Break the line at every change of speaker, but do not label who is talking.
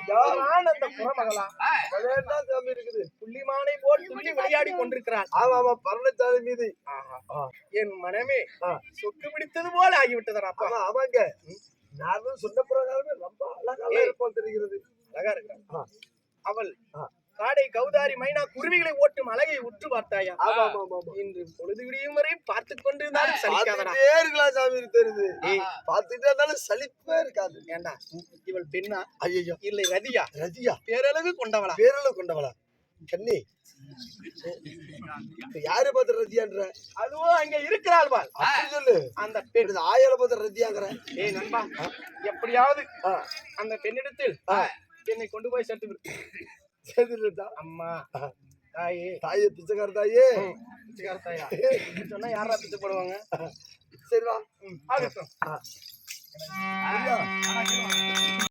நான் அந்த புறமகளா
சாமி இருக்குது.
புள்ளிமானை போல் துள்ளி விளையாடி கொண்டிருக்கிறாள்.
ஆமா ஆமா பரணச்சாலை மீது
என் மனமே சொக்கு பிடித்தது போல ஆகிவிட்டதப்பா.
ஆமாங்க. நான் சொன்ன பிரகாரமே ரொம்ப அழகா இருப்பான் தெரிகிறது.
அழகா இருக்கா அவள்? காடை கௌதாரி மைனா குருவிகளை ஓட்டும் அழகை உற்று பார்த்தாயா? இன்று பொழுது விடியும் வரை பார்த்துக் கொண்டிருந்தாலும் சலிக்காதடா.
இருக்கலாம் சாமி தெரியுது. பார்த்துட்டே இருந்தாலும் சலிப்பே இருக்காது.
ஏண்டா இவள் பெண்ணா?
ஐயோ
இல்லை ரதியா.
ரதியா
பேரளவு கொண்டவளா?
பேரளவு கொண்டவளா? கண்ணி யாரு பார்த்து ரதியான்ற?
அதுவோ அங்க இருக்கிறாள் பார்.
சொல்லு.
அந்த பெண்
ஆயால பார்த்து ரதியாங்கிற?
ஏய் நண்பா, எப்படியாவது அந்த பெண்ணிடத்தில் என்னை கொண்டு போய் சேர்த்து அம்மா தாயே.
தாயே பிச்சைக்கார தாயே.
பிச்சைக்கார தாயா சொன்னா யாரா பிச்சை போடுவாங்க?
சரிவா
ஆகட்டும்.